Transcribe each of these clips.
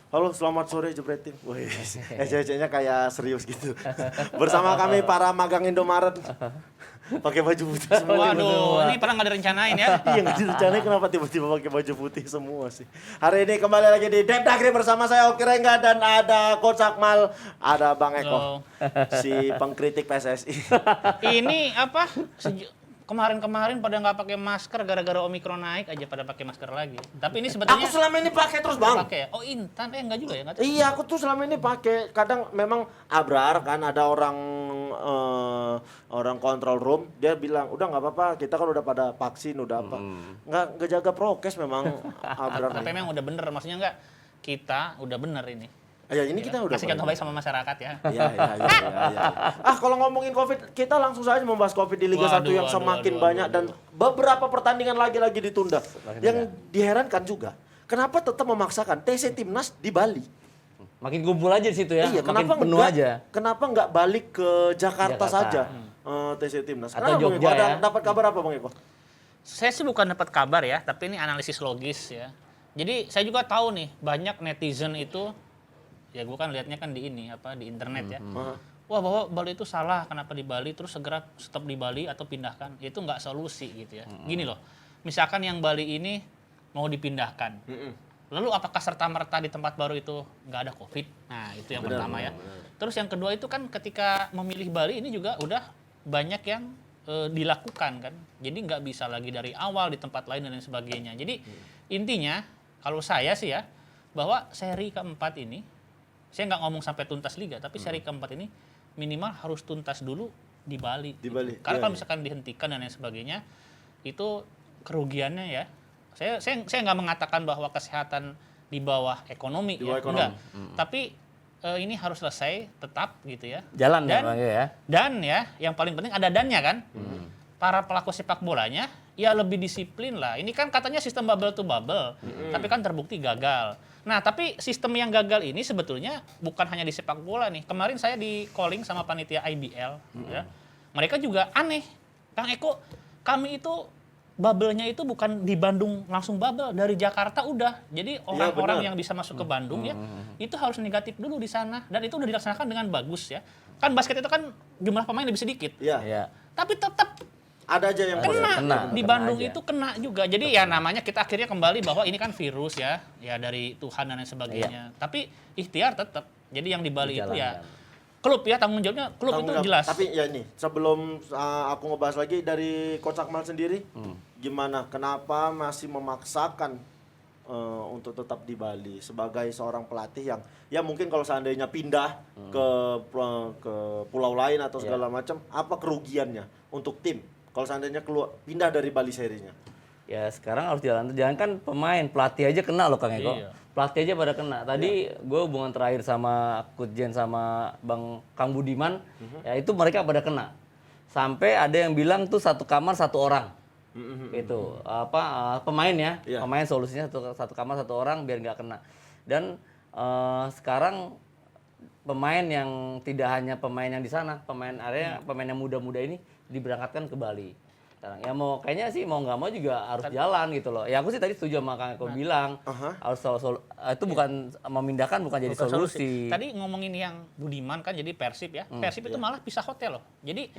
Halo, selamat sore Jepretin. Wih, cewek-ceweknya kayak serius gitu. Bersama kami para magang Indomaret. Pakai baju putih semua. Waduh, ini pernah nggak direncanain ya? Iya, nggak direncanain kenapa tiba-tiba pakai baju putih semua sih. Hari ini kembali lagi di Dep Dagri bersama saya Oki Rengga dan ada Coach Akmal, ada Bang Eko, si pengkritik PSSI. Ini apa? Kemarin-kemarin pada nggak pakai masker gara-gara Omikron naik aja pada pakai masker lagi. Tapi ini sebetulnya Aku selama ini pakai terus, Bang. pakai ya? Oh, Intan enggak juga ya? Nggak tahu. Iya, aku tuh selama ini pakai. Kadang memang Abrar kan ada orang orang control room, dia bilang udah nggak apa-apa, kita kan udah pada vaksin udah apa, nggak jaga prokes memang Abrar. Tapi memang udah bener, maksudnya nggak kita udah bener ini. Ya ini kita udah kasih contoh baik sama masyarakat ya. Iya. Kalau ngomongin COVID, kita langsung saja membahas COVID di Liga 1 yang semakin banyak dan beberapa pertandingan lagi ditunda. Yang diherankan juga, kenapa tetap memaksakan TC Timnas di Bali? Makin kumpul aja di situ ya, Iya, makin penuh aja. Kenapa nggak balik ke Jakarta saja TC Timnas? Atau Kenapa, Jogja Bang Eko? ya? Dapat kabar apa Bang Eko? Saya sih bukan dapat kabar ya, tapi ini analisis logis ya. Jadi saya juga tahu nih, banyak netizen itu, ya gue kan lihatnya kan di ini, di internet ya. Wah, bahwa Bali itu salah, kenapa di Bali, terus segera stop di Bali atau pindahkan. Itu nggak solusi gitu ya. Gini loh, misalkan yang Bali ini mau dipindahkan. Lalu apakah serta-merta di tempat baru itu nggak ada COVID? Nah, itu yang pertama ya. Terus yang kedua itu kan ketika memilih Bali ini juga udah banyak yang dilakukan kan. Jadi nggak bisa lagi dari awal di tempat lain dan lain sebagainya. Jadi intinya kalau saya sih ya, bahwa seri keempat ini, saya nggak ngomong sampai tuntas liga, tapi seri keempat ini minimal harus tuntas dulu di Bali. Di Bali. Karena kalau misalkan dihentikan dan lain sebagainya, itu kerugiannya ya. Saya nggak mengatakan bahwa kesehatan di bawah ekonomi, enggak. Tapi ini harus selesai tetap gitu ya. Jalan dan, ya. Dan ya, yang paling penting ada dannya kan. Para pelaku sepak bolanya ya lebih disiplin lah. Ini kan katanya sistem bubble to bubble, tapi kan terbukti gagal. Nah, tapi sistem yang gagal ini sebetulnya bukan hanya di sepak bola nih. Kemarin saya di calling sama panitia IBL, ya. Mereka juga aneh. Kang Eko, kami itu bubble-nya itu bukan di Bandung langsung bubble, dari Jakarta udah. Jadi orang-orang yang bisa masuk ke Bandung ya, itu harus negatif dulu di sana. Dan itu udah dilaksanakan dengan bagus ya. Kan basket itu kan jumlah pemain lebih sedikit. Iya. Tapi tetap Ada aja yang kena di Bandung itu kena juga. Jadi ya namanya kita akhirnya kembali bahwa ini kan virus ya dari Tuhan dan lain sebagainya. Tapi ikhtiar tetap. Jadi yang di Bali itu ya klub ya, tanggung jawabnya klub itu jelas. Tapi ya ini sebelum aku ngebahas lagi dari Coach Akmal sendiri, gimana? Kenapa masih memaksakan untuk tetap di Bali sebagai seorang pelatih yang ya mungkin kalau seandainya pindah ke pulau lain atau segala macam, apa kerugiannya untuk tim? Kalau seandainya pindah dari Bali serinya. Ya sekarang harus jangan kan pemain, pelatih aja kena loh Kang Eko. Iya. Pelatih aja pada kena. Tadi gue hubungan terakhir sama Coach Jen sama Kang Budiman, ya itu mereka pada kena. Sampai ada yang bilang tuh satu kamar satu orang. Itu pemain ya, pemain solusinya satu kamar satu orang biar nggak kena. Dan sekarang pemain yang tidak hanya pemain yang di sana, pemain yang muda-muda ini diberangkatkan ke Bali. Sekarang ya kayaknya sih mau nggak mau juga harus jalan gitu loh. Ya aku sih tadi setuju sama Kang Eko bilang harus itu bukan memindahkan bukan jadi solusi. Tadi ngomongin yang Budiman kan jadi Persib ya. Persib itu malah pisah hotel loh. Jadi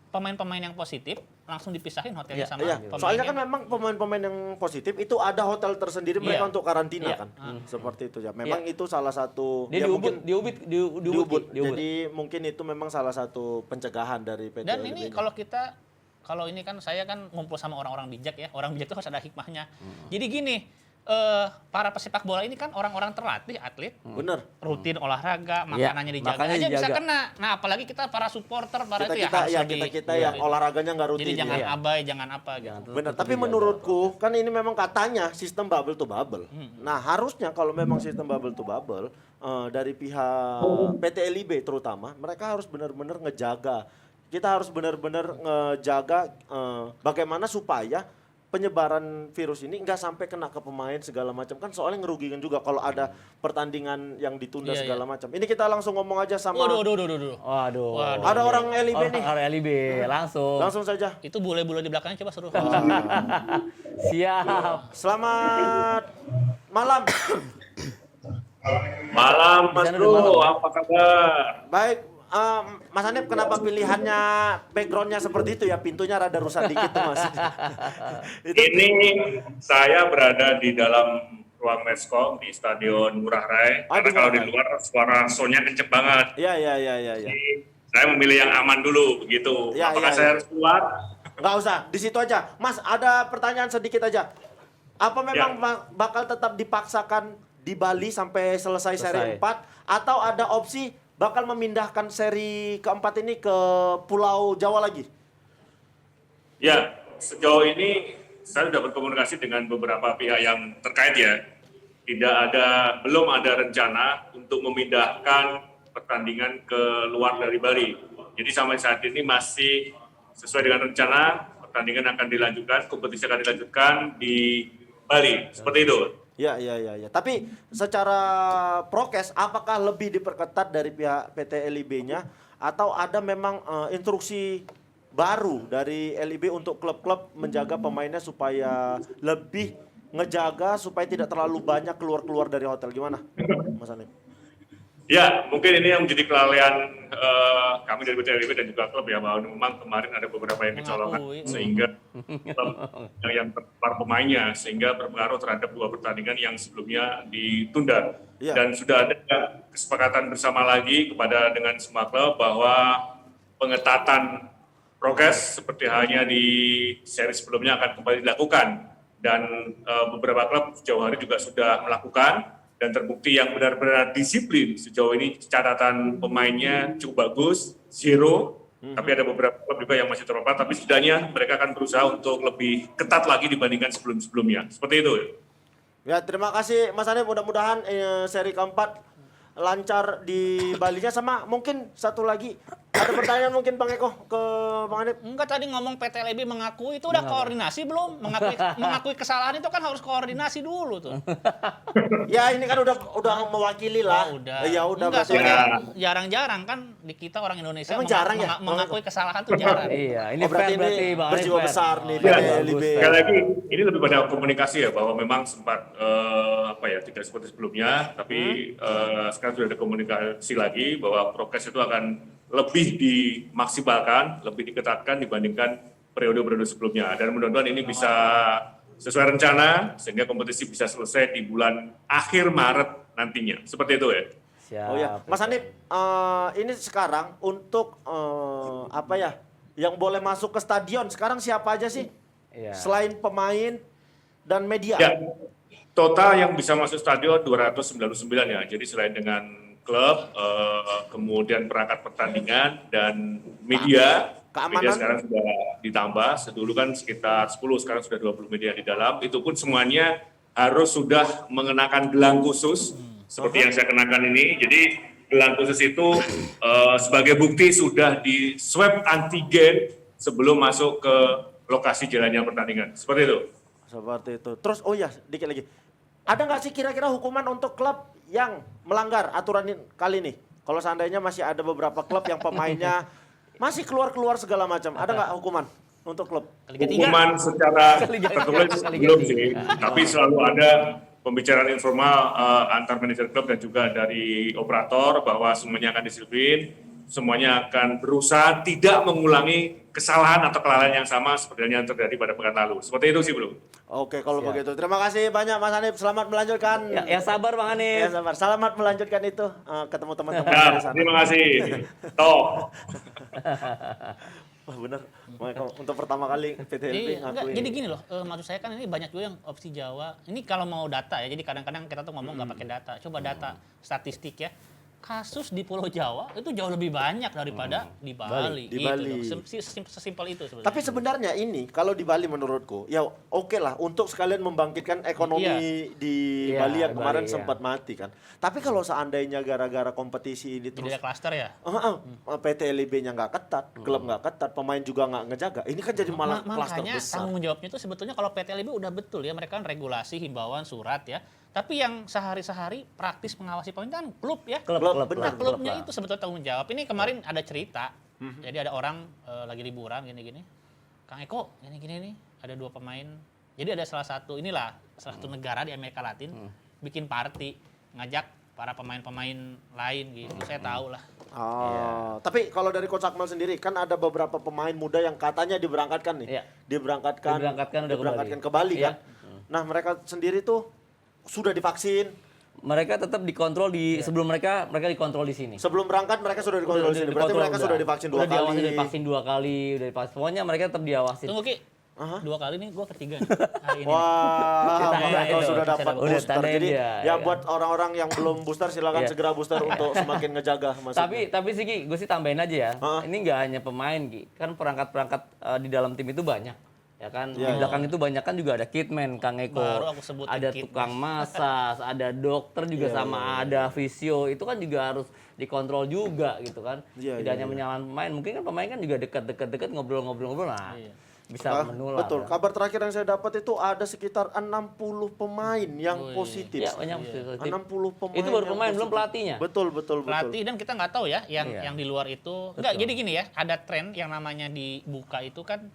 pemain-pemain yang positif langsung dipisahin hotelnya sama pemain. Soalnya kan memang pemain-pemain yang positif itu ada hotel tersendiri mereka untuk karantina kan. Seperti itu ya. Memang itu salah satu dia di Ubud. Jadi mungkin itu memang salah satu pencegahan dari PT. Dan ini kalau ini kan saya kan ngumpul sama orang-orang bijak ya. Orang bijak itu harus ada hikmahnya. Jadi gini, para pesepak bola ini kan orang-orang terlatih, atlet. Bener. Rutin olahraga, makanannya dijaga aja bisa kena. Nah, apalagi kita para supporter, itu ya harus lebih. Kita yang olahraganya nggak rutin. Jadi jangan abai, jangan apa gitu. Bener, tapi menurutku kan ini memang katanya sistem bubble to bubble. Nah, harusnya kalau memang sistem bubble to bubble dari pihak PT LIB terutama, mereka harus benar-benar ngejaga. Kita harus benar-benar ngejaga bagaimana supaya penyebaran virus ini nggak sampai kena ke pemain segala macam, kan soalnya ngerugikan juga kalau ada pertandingan yang ditunda segala macam. Ini kita langsung ngomong aja sama Waduh. Ada orang LIB nih. Orang LIB langsung saja. Itu bule-bule di belakangnya coba suruh. Siap. Selamat malam. Malam Di Mas sana udah malam, Bro, ya? apa kabar? Baik, Mas Hanif, kenapa pilihannya backgroundnya seperti itu ya? Pintunya rada rusak dikit tuh Mas. Itu Ini saya berada di dalam ruang meskom di Stadion Ngurah Rai. oh, di Karena kalau Ngurah di Rai. luar suara soundnya kenceng banget. Iya, iya, iya, iya, iya. Jadi saya memilih yang aman dulu begitu. Iya, iya, Apakah iya. saya harus keluar? Nggak usah, di situ aja. Mas, ada pertanyaan sedikit aja. Apa memang Ya. bakal tetap dipaksakan di Bali sampai selesai seri Selesai. 4 atau ada opsi bakal memindahkan seri keempat ini ke Pulau Jawa lagi? Ya, sejauh ini saya sudah berkomunikasi dengan beberapa pihak yang terkait ya. Belum ada rencana untuk memindahkan pertandingan ke luar dari Bali. Jadi sampai saat ini masih sesuai dengan rencana, pertandingan akan dilanjutkan, kompetisi akan dilanjutkan di Bali. Seperti itu. Ya, ya, ya, ya. Tapi secara prokes, apakah lebih diperketat dari pihak PT LIB-nya atau ada memang instruksi baru dari LIB untuk klub-klub menjaga pemainnya supaya lebih ngejaga supaya tidak terlalu banyak keluar-keluar dari hotel, gimana, Mas Hanif? Ya, mungkin ini yang menjadi kelalaian kami dari BTLIB dan juga klub ya, bahwa memang kemarin ada beberapa yang kecolongan Mengakui. sehingga klub yang terpapar pemainnya sehingga berpengaruh terhadap dua pertandingan yang sebelumnya ditunda. Iya. Dan sudah ada kesepakatan bersama lagi kepada dengan semua klub bahwa pengetatan prokes seperti halnya di seri sebelumnya akan kembali dilakukan dan beberapa klub sejauh hari juga sudah melakukan dan terbukti yang benar-benar disiplin sejauh ini catatan pemainnya cukup bagus, zero, tapi ada beberapa klub juga yang masih terpapar, tapi setidaknya mereka akan berusaha untuk lebih ketat lagi dibandingkan sebelum-sebelumnya. Seperti itu. Ya, terima kasih Mas Hanif. Mudah-mudahan seri keempat lancar di Balinya. Sama mungkin satu lagi, ada pertanyaan mungkin Bang Eko ke Bang Hanif. Enggak, tadi ngomong PT LIB mengakui, itu udah koordinasi belum? Mengakui kesalahan itu kan harus koordinasi dulu tuh. Ya ini kan udah mewakili lah. Oh, udah. Ya udah Enggak, berarti. soalnya jarang-jarang kan di kita orang Indonesia Emang jarang ya? mengakui kesalahan tuh jarang. Iya, ini Oh, berarti fair berarti ini Bang Hanif, berjiwa fair. besar nih, Fair, PT bagus, LIB. fair. Sekali lagi, ini lebih pada komunikasi ya, bahwa memang sempat tidak seperti sebelumnya, tapi sekarang sudah ada komunikasi lagi bahwa prokes itu akan lebih dimaksimalkan, lebih diketatkan dibandingkan periode-periode sebelumnya. Dan mudah-mudahan ini bisa sesuai rencana sehingga kompetisi bisa selesai di bulan akhir Maret nantinya. Seperti itu ya. Siap. Oh ya, Mas Hanif, ini sekarang untuk apa ya, yang boleh masuk ke stadion sekarang siapa aja sih? Iya. Selain pemain dan media. Ya, total yang bisa masuk stadion 299 ya. Jadi selain dengan klub, kemudian perangkat pertandingan dan media. Keamanan? Media sekarang sudah ditambah. Dulu kan sekitar 10, sekarang sudah 20 media di dalam. Itu pun semuanya harus sudah mengenakan gelang khusus seperti yang saya kenakan ini. Jadi gelang khusus itu sebagai bukti sudah di swab antigen sebelum masuk ke lokasi jalannya pertandingan. Seperti itu. Seperti itu. Terus oh ya, dikit lagi. Ada nggak sih kira-kira hukuman untuk klub yang melanggar aturan kali ini? Kalau seandainya masih ada beberapa klub yang pemainnya masih keluar-keluar segala macam, ada nggak hukuman untuk klub? Liga 3. Hukuman secara Liga tertulis tiga. belum sih, tapi selalu ada pembicaraan informal antar manajer klub dan juga dari operator bahwa semuanya akan disiplin, semuanya akan berusaha tidak mengulangi kesalahan atau kelalaian yang sama seperti yang terjadi pada pekan lalu. Seperti itu sih, Bro. Oke, kalau Siap. begitu. Terima kasih banyak Mas Hanif. Selamat melanjutkan. Ya sabar Bang Ya, Hanif. sabar. Selamat melanjutkan itu ketemu teman-teman Ya, dari sana. terima kasih. Toh. Wah, bener. Mereka untuk pertama kali PT LIB Iya, enggak, ngakuin. jadi gini loh, maksud saya kan ini banyak juga yang opsi Jawa. Ini kalau mau data ya, jadi kadang-kadang kita tuh ngomong nggak pakai data. Coba data statistik ya. Kasus di Pulau Jawa itu jauh lebih banyak daripada di Bali. Di Gitu Bali. loh. Sesimpel itu sebenarnya. Tapi sebenarnya ini kalau di Bali menurutku ya oke lah untuk sekalian membangkitkan ekonomi di Iya, Bali yang Bali, kemarin iya. sempat mati kan. Tapi kalau seandainya gara-gara kompetisi ini Jadi terus ada klaster ya. PT LIB-nya nggak ketat, klub nggak ketat, pemain juga nggak ngejaga. Ini kan jadi malah klaster Makanya besar. tanggung jawabnya itu sebetulnya kalau PT LIB udah betul ya, mereka kan regulasi, himbauan, surat ya. Tapi yang sehari-sehari praktis mengawasi pemain kan klub ya. Klub, Nah, benar. klubnya itu sebetulnya tanggung jawab. Ini kemarin ada cerita, jadi ada orang lagi liburan gini-gini. Kang Eko, gini-gini nih, ada 2 pemain. Jadi ada salah satu negara di Amerika Latin bikin party, ngajak para pemain-pemain lain gitu. Saya tahu lah. Tapi kalau dari Coach Akmal sendiri kan ada beberapa pemain muda yang katanya diberangkatkan nih. Iya. Diberangkatkan Udah ke Bali Iya. kan. Nah, mereka sendiri tuh sudah divaksin. Mereka tetap dikontrol sebelum mereka dikontrol di sini. Sebelum berangkat mereka sudah dikontrol di sini. Berarti dikontrol mereka sudah divaksin 2 udah kali. Udah divaksin 2 kali, pokoknya mereka tetap diawasin. Tunggu Ki. 2 kali nih gue ketiga nih, hari ini. Wah, Kita mereka tandain sudah dong, dapat udah booster. tandain Jadi dia, ya ya buat orang-orang yang belum booster silakan Iya. segera booster untuk semakin ngejaga maksudnya. Tapi sih Ki, gue sih tambahin aja ya. Hah? Ini nggak hanya pemain Ki, kan perangkat-perangkat di dalam tim itu banyak. Ya kan, di belakang itu banyak kan juga ada kitman, Kang Eko, Baru aku sebutin ada kitman. tukang masas, ada dokter juga sama ada visio, itu kan juga harus dikontrol juga gitu kan. Iya, Tidak hanya menyalahkan pemain, mungkin kan pemain kan juga dekat-dekat ngobrol-ngobrol nah. Bisa menular. Betul. kan. Kabar terakhir yang saya dapat itu ada sekitar 60 pemain yang positif. Ya, banyak positif. 60 pemain. Itu baru yang pemain, belum positif. pelatihnya. Betul. Pelatih dan kita nggak tahu ya Iya. yang di luar itu. Enggak, jadi gini ya, ada tren yang namanya dibuka itu kan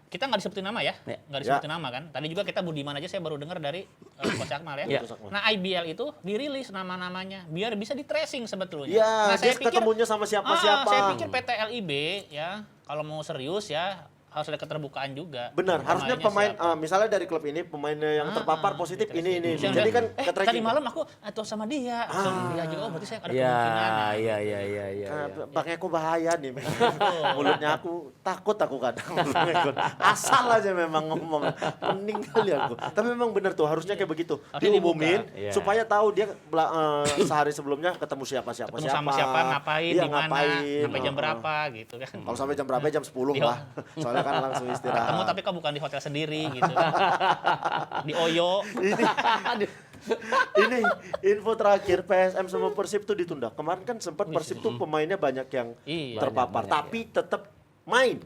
kita nggak disebutin nama ya, Ya. nggak disebutin nama kan. Tadi juga kita Budiman aja saya baru dengar dari Coach Akmal ya. Ya. Nah IBL itu dirilis nama-namanya biar bisa di tracing sebetulnya. Iya, nah, dia ketemunya sama siapa-siapa. Saya pikir PT LIB ya kalau mau serius ya harus ada keterbukaan juga. Benar, harusnya Pemainnya pemain siapa. misalnya dari klub ini pemainnya yang terpapar positif ini. Misalnya, Jadi kan tadi ke-tracking. malam aku atau sama dia, dia juga oh berarti saya ada Iya, kemungkinan. iya. Bang Eko bahaya nih. Mulutnya aku takut kadang. Bang Eko. Asal aja memang ngomong. Pening kali aku. Tapi memang benar tuh harusnya kayak begitu. Harusnya Diumumin dibuka. Iya. supaya tahu dia sehari sebelumnya ketemu siapa. Ketemu sama siapa, ngapain, Iya, di mana, ngapain. sampai jam berapa gitu kan. Kalau sampai jam berapa? Jam 10 Iya. lah. Soalnya kan langsung istirahat. Ketemu tapi kok bukan di hotel sendiri gitu. Di Oyo. Ini info terakhir PSM sama Persib tuh ditunda. Kemarin kan sempat Persib tuh pemainnya banyak yang Iya. terpapar, Banyak, tapi tetap main.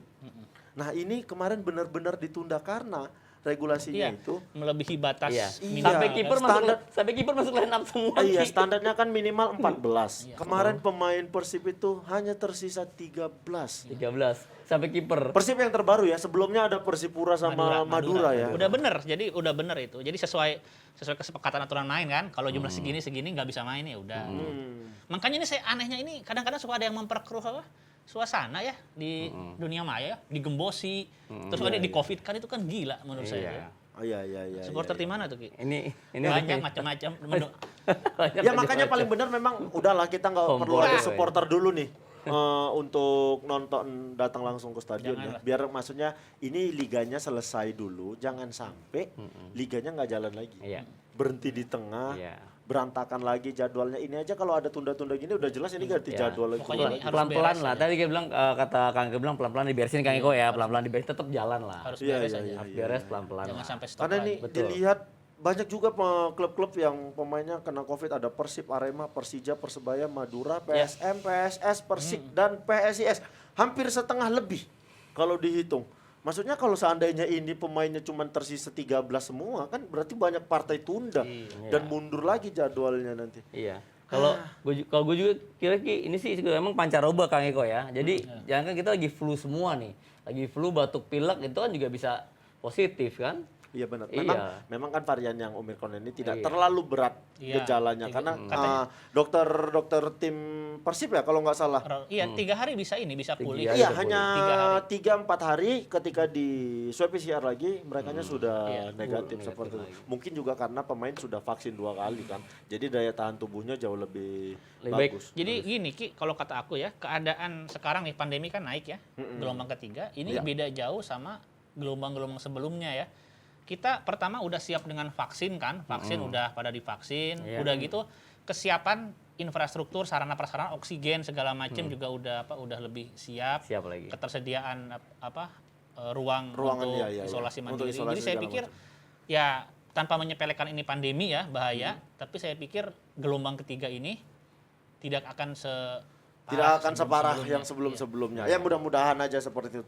Nah ini kemarin benar-benar ditunda karena regulasinya Iya, itu. melebihi batas Iya. minimal. Sampai Iya. kiper Standar- sampai kiper masuk line up semua. Iya, Ki. standarnya kan minimal 14. Kemarin pemain Persib itu hanya tersisa 13. 13 sampai kiper. Persib yang terbaru ya, sebelumnya ada Persipura sama Madura ya. Udah bener, jadi udah bener itu. Jadi sesuai kesepakatan aturan main kan. Kalau jumlah segini nggak bisa main ya udah. Makanya ini saya anehnya ini kadang-kadang suka ada yang memperkeruh apa? Suasana ya di dunia maya, digembosi, terus ada di Covid kan itu kan gila menurut saya. Oh iya. Supporter tim mana tuh Ki? Ini Banyak macam-macam. banyak Ya makanya paling benar memang udahlah kita nggak perlu ada Kompor. supporter dulu nih untuk nonton datang langsung ke stadion ya. Biar maksudnya ini liganya selesai dulu, jangan sampai liganya nggak jalan lagi. Iya. Berhenti di tengah, Iya. berantakan lagi jadwalnya. Ini aja kalau ada tunda-tunda gini udah jelas ini ganti Iya. jadwal lagi. Pokoknya ini harus Pelan-pelan beres lah. aja. Tadi dia bilang kata Kang Eko bilang pelan-pelan diberesin Kang Eko ya, pelan-pelan diberesin tetap jalan lah. Harus Iya, beres iya, aja. iya. Harus beres pelan-pelan. Jangan lah. sampai stop Karena ini lagi. Betul. dilihat banyak juga klub-klub yang pemainnya kena Covid, ada Persib, Arema, Persija, Persebaya, Madura, PSM, PSS, Persik dan PSIS. Hampir setengah lebih kalau dihitung. Maksudnya kalau seandainya ini pemainnya cuma tersisa 13 semua kan berarti banyak partai tunda dan mundur lagi jadwalnya nanti. Iya. Kalau gue juga kira Ki, ini sih emang pancaroba Kang Eko ya. Jadi jangan kan kita lagi flu semua nih. Lagi flu, batuk, pilek itu kan juga bisa positif kan? Iya benar. Iya. Memang kan varian yang Omicron ini tidak Iya. terlalu berat Iya. gejalanya Iya, karena katanya. dokter tim Persib ya kalau nggak salah. Iya, 3 hari bisa pulih. Iya, Iya, udah hanya 3 hari. 3-4 hari ketika di swab PCR lagi mereka sudah Iya. negatif seperti itu. Mungkin juga karena pemain sudah vaksin 2 kali kan. Jadi daya tahan tubuhnya jauh lebih Lebih bagus. Jadi gini Ki, kalau kata aku ya, keadaan sekarang nih pandemi kan naik ya. Gelombang ketiga, ini Iya. beda jauh sama gelombang-gelombang sebelumnya ya. Kita pertama udah siap dengan vaksin kan, vaksin udah pada divaksin, Iya. udah gitu kesiapan infrastruktur, sarana prasarana, oksigen segala macam juga udah lebih siap. Siap lagi. Ketersediaan ruangan iya, untuk iya. isolasi Untuk mandiri. isolasi Jadi saya segala pikir ya tanpa menyepelekan ini pandemi ya bahaya, tapi saya pikir gelombang ketiga ini tidak akan Tidak akan separah sebelum-sebelumnya. yang sebelum-sebelumnya. Iya. Ya mudah-mudahan aja seperti itu.